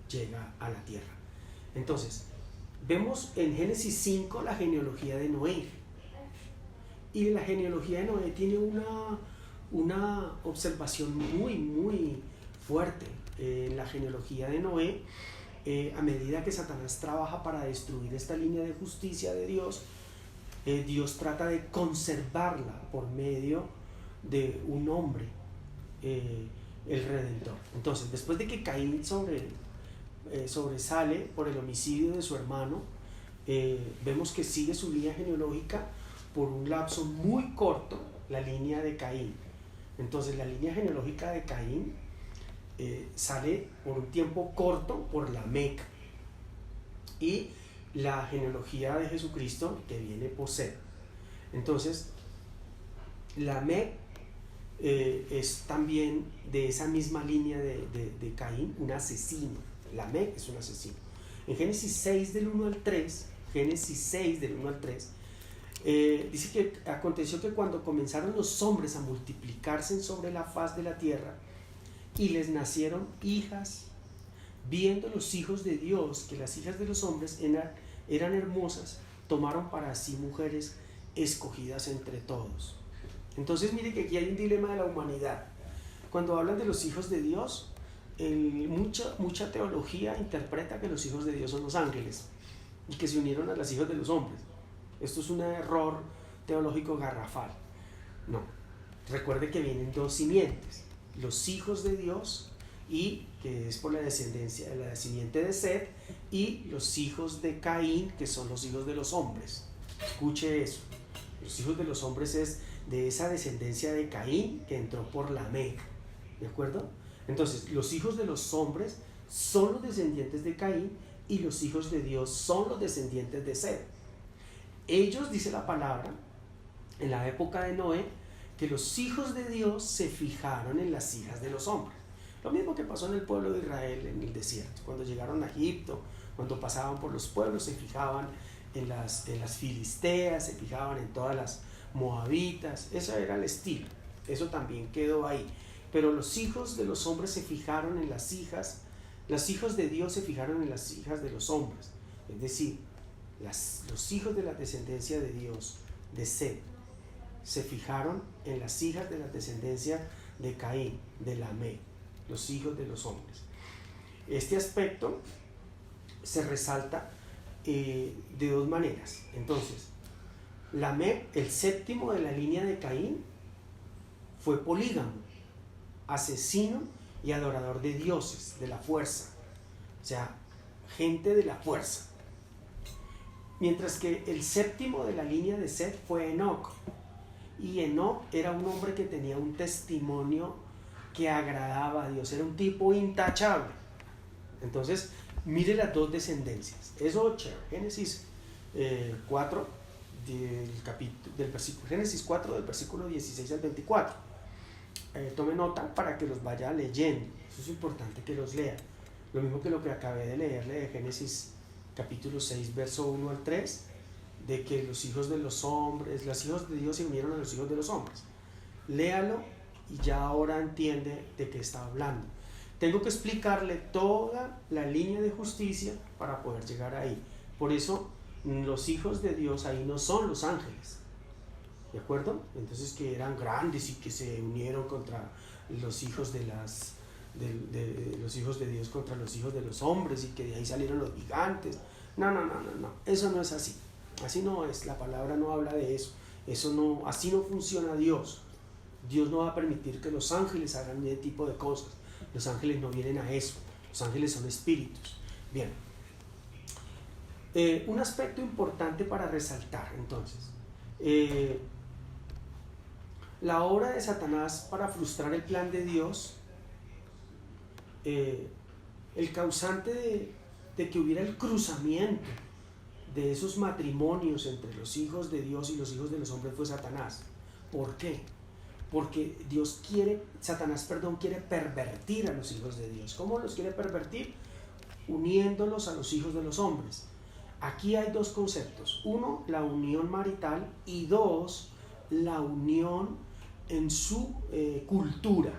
llega a la tierra. Entonces, vemos en Génesis 5 la genealogía de Noé. Y la genealogía de Noé tiene una observación muy, muy fuerte. En la genealogía de Noé, a medida que Satanás trabaja para destruir esta línea de justicia de Dios, Dios trata de conservarla por medio de un hombre, el Redentor. Entonces, después de que Caín sobresale por el homicidio de su hermano, vemos que sigue su línea genealógica por un lapso muy corto, la línea de Caín. Entonces, la línea genealógica de Caín sale por un tiempo corto por Lamec, y la genealogía de Jesucristo que viene por Set. Entonces, Lamec es también de esa misma línea de Caín, un asesino. Lamec es un asesino. En Génesis 6 del 1 al 3, dice que aconteció que cuando comenzaron los hombres a multiplicarse sobre la faz de la tierra y les nacieron hijas, viendo los hijos de Dios que las hijas de los hombres eran hermosas, tomaron para sí mujeres escogidas entre todos. Entonces mire que aquí hay un dilema de la humanidad. Cuando hablan de los hijos de Dios, mucha teología interpreta que los hijos de Dios son los ángeles y que se unieron a los hijos de los hombres. Esto es un error teológico garrafal. No, recuerde que vienen dos simientes, los hijos de Dios, y que es por la descendencia de la simiente de Set, y los hijos de Caín, que son los hijos de los hombres. Escuche eso, los hijos de los hombres es de esa descendencia de Caín que entró por Lamec, ¿de acuerdo? Entonces, los hijos de los hombres son los descendientes de Caín y los hijos de Dios son los descendientes de Set. Ellos, dice la palabra, en la época de Noé, que los hijos de Dios se fijaron en las hijas de los hombres. Lo mismo que pasó en el pueblo de Israel en el desierto. Cuando llegaron a Egipto, cuando pasaban por los pueblos, se fijaban en las filisteas, se fijaban en todas las moabitas. Ese era el estilo. Eso también quedó ahí. Pero los hijos de los hombres se fijaron en las hijas. Los hijos de Dios se fijaron en las hijas de los hombres. Es decir, los hijos de la descendencia de Dios, de Set, se fijaron en las hijas de la descendencia de Caín, de Lamec, los hijos de los hombres. Este aspecto se resalta de dos maneras. Entonces, Lamec, el séptimo de la línea de Caín, fue polígamo, asesino y adorador de dioses, de la fuerza, o sea, gente de la fuerza. Mientras que el séptimo de la línea de Set fue Enoc, y Enoc era un hombre que tenía un testimonio que agradaba a Dios, era un tipo intachable. Entonces, mire las dos descendencias. Eso, Génesis 4, del versículo, Génesis 4 del versículo 16 al 24. Tome nota para que los vaya leyendo. Eso es importante que los lea. Lo mismo que lo que acabé de leerle de Génesis capítulo 6, verso 1 al 3, de que los hijos de los hombres, los hijos de Dios se unieron a los hijos de los hombres. Léalo y ya ahora entiende de qué está hablando. Tengo que explicarle toda la línea de justicia para poder llegar ahí. Por eso los hijos de Dios ahí no son los ángeles, ¿de acuerdo? Entonces, que eran grandes y que se unieron contra los hijos de los hijos de Dios contra los hijos de los hombres y que de ahí salieron los gigantes. No, eso no es así. Así no es, la palabra no habla de eso. Así no funciona Dios. Dios no va a permitir que los ángeles hagan ese tipo de cosas. Los ángeles no vienen a eso. Los ángeles son espíritus. Bien. Un aspecto importante para resaltar, entonces. La obra de Satanás para frustrar el plan de Dios, el causante de que hubiera el cruzamiento de esos matrimonios entre los hijos de Dios y los hijos de los hombres fue Satanás. ¿Por qué? Porque Satanás quiere pervertir a los hijos de Dios. ¿Cómo los quiere pervertir? Uniéndolos a los hijos de los hombres. Aquí hay dos conceptos. Uno, la unión marital, y dos, la unión en su cultura.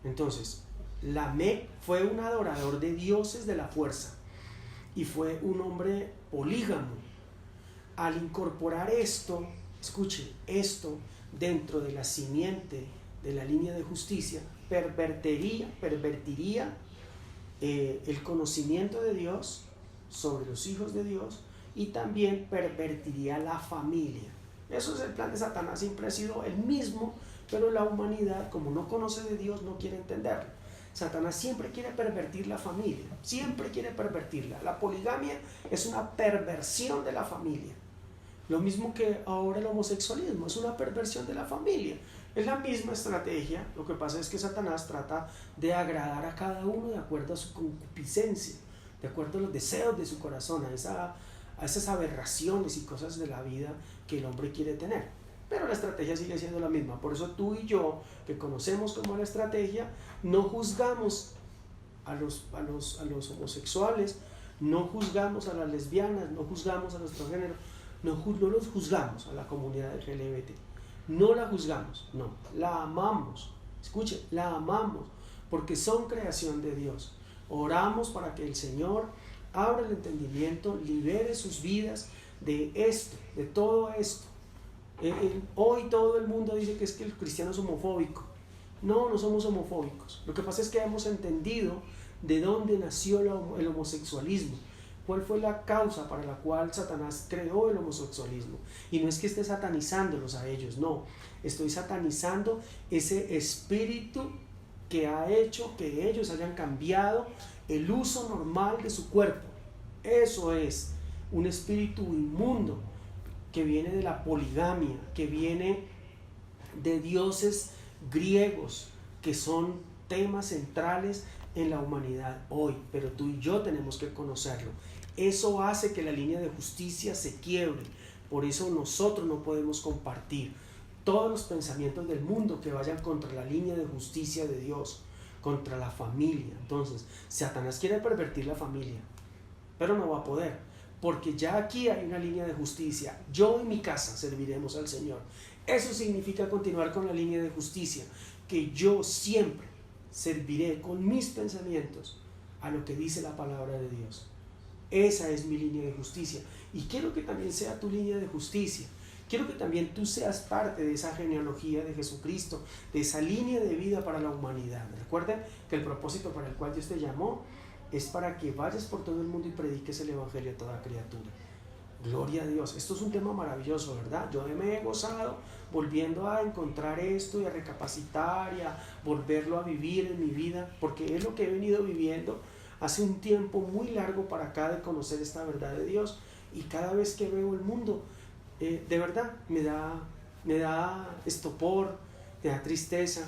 Entonces, Lamec fue un adorador de dioses de la fuerza y fue un hombre polígamo. Al incorporar esto, escuche, esto dentro de la simiente de la línea de justicia, pervertiría el conocimiento de Dios sobre los hijos de Dios y también pervertiría la familia. Eso es el plan de Satanás, siempre ha sido el mismo, pero la humanidad, como no conoce de Dios, no quiere entenderlo. Satanás siempre quiere pervertir la familia, siempre quiere pervertirla. La poligamia es una perversión de la familia. Lo mismo que ahora el homosexualismo, es una perversión de la familia. Es la misma estrategia, lo que pasa es que Satanás trata de agradar a cada uno de acuerdo a su concupiscencia, de acuerdo a los deseos de su corazón, a esas aberraciones y cosas de la vida que el hombre quiere tener. Pero la estrategia sigue siendo la misma. Por eso tú y yo, que conocemos cómo es la estrategia, no juzgamos a los homosexuales, no juzgamos a las lesbianas, no juzgamos a los transgéneros, no los juzgamos a la comunidad LGBT. No la juzgamos, no, la amamos. Escuche, la amamos porque son creación de Dios. Oramos para que el Señor abra el entendimiento, libere sus vidas de esto, de todo esto. Hoy todo el mundo dice que es que el cristiano es homofóbico. No, no somos homofóbicos. Lo que pasa es que hemos entendido de dónde nació el homosexualismo. ¿Cuál fue la causa para la cual Satanás creó el homosexualismo? Y no es que esté satanizándolos a ellos, no. Estoy satanizando ese espíritu que ha hecho que ellos hayan cambiado el uso normal de su cuerpo. Eso es un espíritu inmundo que viene de la poligamia, que viene de dioses griegos, que son temas centrales en la humanidad hoy, pero tú y yo tenemos que conocerlo. Eso hace que la línea de justicia se quiebre. Por eso nosotros no podemos compartir todos los pensamientos del mundo que vayan contra la línea de justicia de Dios, contra la familia. Entonces, Satanás quiere pervertir la familia, pero no va a poder, porque ya aquí hay una línea de justicia. Yo y mi casa serviremos al Señor. Eso significa continuar con la línea de justicia, que yo siempre serviré con mis pensamientos a lo que dice la palabra de Dios. Esa es mi línea de justicia, y quiero que también sea tu línea de justicia. Quiero que también tú seas parte de esa genealogía de Jesucristo, de esa línea de vida para la humanidad. Recuerden que el propósito para el cual Dios te llamó es para que vayas por todo el mundo y prediques el evangelio a toda criatura. Gloria a Dios. Esto es un tema maravilloso, ¿verdad? Yo me he gozado volviendo a encontrar esto y a recapacitar y a volverlo a vivir en mi vida, porque es lo que he venido viviendo hace un tiempo muy largo para acá, de conocer esta verdad de Dios. Y cada vez que veo el mundo, de verdad me da estupor, me da tristeza.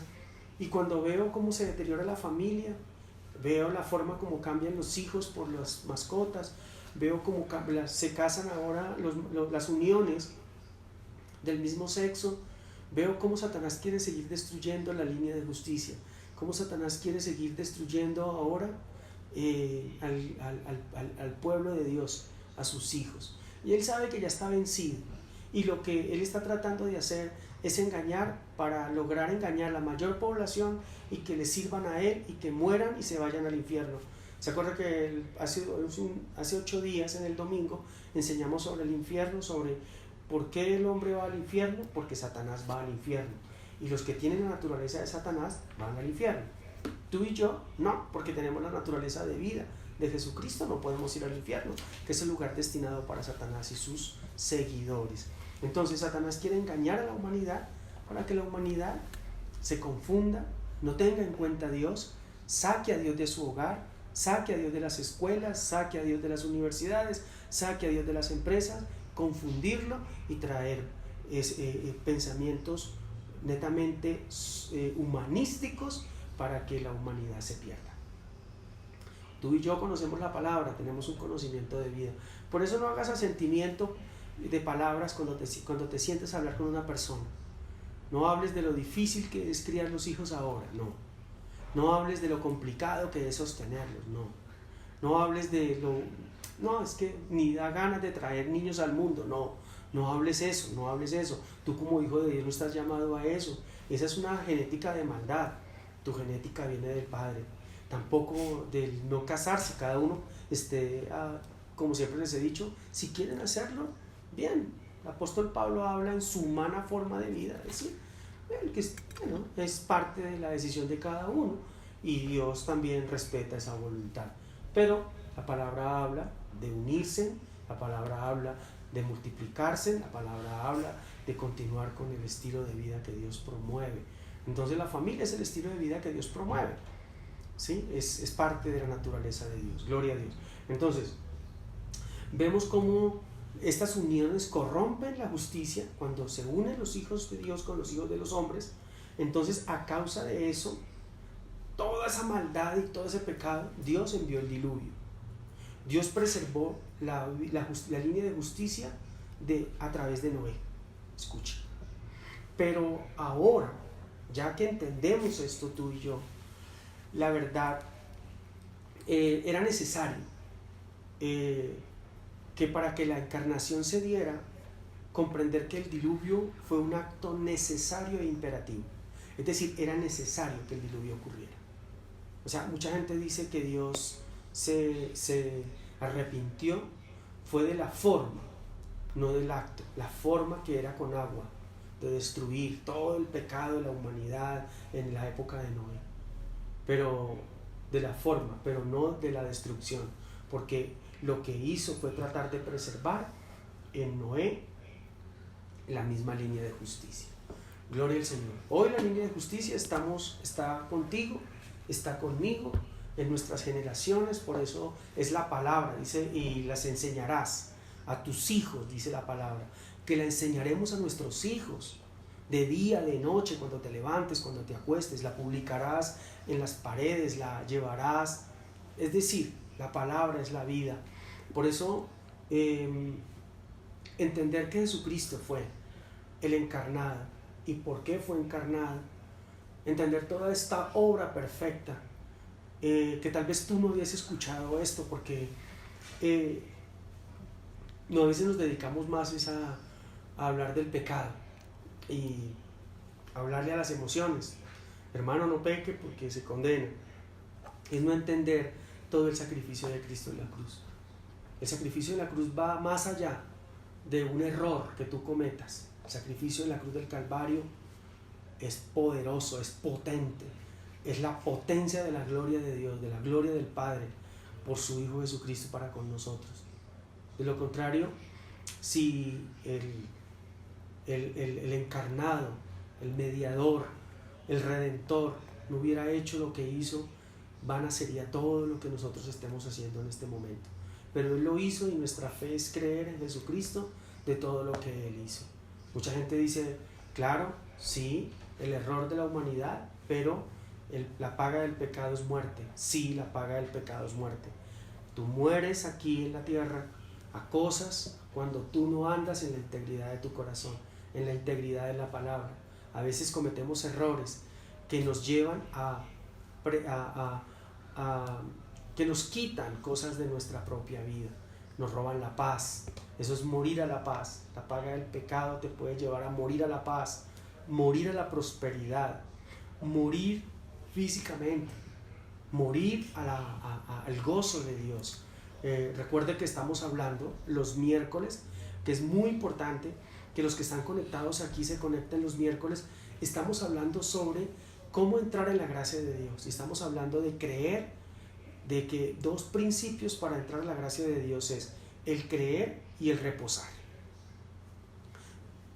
Y cuando veo cómo se deteriora la familia, veo la forma como cambian los hijos por las mascotas, veo cómo se casan ahora las uniones del mismo sexo, veo cómo Satanás quiere seguir destruyendo la línea de justicia, cómo Satanás quiere seguir destruyendo ahora al pueblo de Dios, a sus hijos. Y él sabe que ya está vencido, y lo que él está tratando de hacer es engañar para lograr engañar la mayor población y que le sirvan a él y que mueran y se vayan al infierno. ¿Se acuerda que hace 8 días, en el domingo, enseñamos sobre el infierno, sobre por qué el hombre va al infierno? Porque Satanás va al infierno, y los que tienen la naturaleza de Satanás van al infierno. Tú y yo no, porque tenemos la naturaleza de vida de Jesucristo, no podemos ir al infierno, que es el lugar destinado para Satanás y sus seguidores. Entonces Satanás quiere engañar a la humanidad para que la humanidad se confunda, no tenga en cuenta a Dios, saque a Dios de su hogar, saque a Dios de las escuelas, saque a Dios de las universidades, saque a Dios de las empresas, confundirlo y traer pensamientos netamente humanísticos para que la humanidad se pierda. Tú y yo conocemos la palabra, tenemos un conocimiento de vida. Por eso no hagas asentimiento de palabras cuando te sientes a hablar con una persona. No hables de lo difícil que es criar los hijos ahora, no. No hables de lo complicado que es sostenerlos, no. No hables de lo... No, es que ni da ganas de traer niños al mundo, no. No hables eso, no hables eso. Tú como hijo de Dios no estás llamado a eso. Esa es una genética de maldad. Tu genética viene del Padre. Tampoco del no casarse. Cada uno, como siempre les he dicho, si quieren hacerlo, bien. El apóstol Pablo habla en su humana forma de vida, es decir, que es parte de la decisión de cada uno, y Dios también respeta esa voluntad. Pero la palabra habla de unirse, la palabra habla de multiplicarse, la palabra habla de continuar con el estilo de vida que Dios promueve. Entonces la familia es el estilo de vida que Dios promueve, ¿sí? Es parte de la naturaleza de Dios. Gloria a Dios. Entonces vemos cómo estas uniones corrompen la justicia cuando se unen los hijos de Dios con los hijos de los hombres. Entonces, a causa de eso, toda esa maldad y todo ese pecado, Dios envió el diluvio. Dios preservó la línea de justicia a través de Noé. Escucha. Pero ahora, ya que entendemos esto tú y yo, la verdad, era necesario que para que la encarnación se diera, comprender que el diluvio fue un acto necesario e imperativo. Es decir, era necesario que el diluvio ocurriera. O sea, mucha gente dice que Dios se arrepintió, fue de la forma, no del acto. La forma, que era con agua, de destruir todo el pecado de la humanidad en la época de Noé, pero de la forma, pero no de la destrucción, porque lo que hizo fue tratar de preservar en Noé la misma línea de justicia. Gloria al Señor. Hoy la línea de justicia está contigo, está conmigo, en nuestras generaciones, por eso es la palabra, dice, y las enseñarás a tus hijos, dice la palabra, que la enseñaremos a nuestros hijos, de día, de noche, cuando te levantes, cuando te acuestes, la publicarás en las paredes, la llevarás, es decir, la palabra es la vida. Por eso, entender que Jesucristo fue el encarnado, y por qué fue encarnado, entender toda esta obra perfecta, que tal vez tú no habías escuchado esto, porque no, a veces nos dedicamos más a hablar del pecado y hablarle a las emociones. Hermano, no peque porque se condena. Es no entender todo el sacrificio de Cristo en la cruz. El sacrificio de la cruz va más allá de un error que tú cometas. El sacrificio en la cruz del Calvario es poderoso, es potente, es la potencia de la gloria de Dios, de la gloria del Padre por su Hijo Jesucristo para con nosotros. De lo contrario, si el encarnado, el mediador, el redentor no hubiera hecho lo que hizo, vana sería todo lo que nosotros estemos haciendo en este momento. Pero Él lo hizo, y nuestra fe es creer en Jesucristo de todo lo que Él hizo. Mucha gente dice, claro, sí, el error de la humanidad, pero la paga del pecado es muerte. Sí, la paga del pecado es muerte. Tú mueres aquí en la tierra a cosas cuando tú no andas en la integridad de tu corazón, en la integridad de la palabra. A veces cometemos errores que nos llevan que nos quitan cosas de nuestra propia vida, nos roban la paz. Eso es morir a la paz. La paga del pecado te puede llevar a morir a la paz, morir a la prosperidad, morir físicamente, morir al gozo de Dios. Recuerde que estamos hablando los miércoles, que es muy importante que los que están conectados aquí se conecten los miércoles. Estamos hablando sobre cómo entrar en la gracia de Dios. Estamos hablando de creer, de que dos principios para entrar en la gracia de Dios es el creer y el reposar.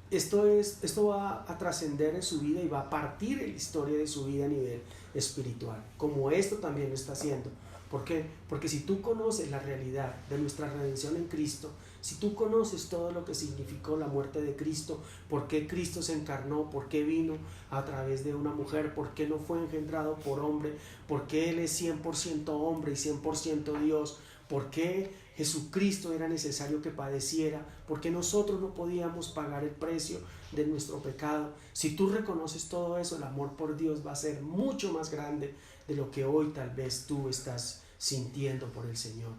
Esto va a trascender en su vida y va a partir en la historia de su vida a nivel espiritual, como esto también lo está haciendo. ¿Por qué? Porque si tú conoces la realidad de nuestra redención en Cristo, si tú conoces todo lo que significó la muerte de Cristo, por qué Cristo se encarnó, por qué vino a través de una mujer, por qué no fue engendrado por hombre, por qué Él es 100% hombre y 100% Dios, por qué Jesucristo era necesario que padeciera, por qué nosotros no podíamos pagar el precio de nuestro pecado. Si tú reconoces todo eso, el amor por Dios va a ser mucho más grande de lo que hoy tal vez tú estás sintiendo por el Señor.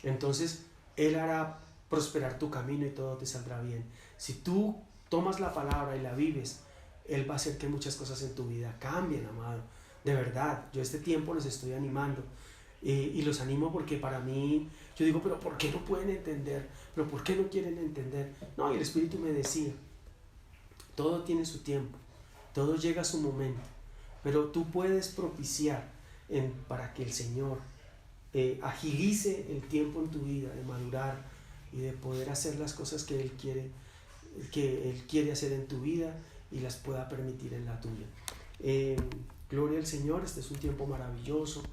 Entonces, Él hará prosperar tu camino y todo te saldrá bien. Si tú tomas la palabra y la vives, Él va a hacer que muchas cosas en tu vida cambien, amado. De verdad, yo este tiempo los estoy animando. Y los animo porque para mí, yo digo, pero ¿por qué no pueden entender? ¿Pero por qué no quieren entender? No, y el Espíritu me decía, todo tiene su tiempo, todo llega a su momento, pero tú puedes propiciar para que el Señor agilice el tiempo en tu vida de madurar y de poder hacer las cosas que Él quiere hacer en tu vida y las pueda permitir en la tuya. Gloria al Señor, este es un tiempo maravilloso.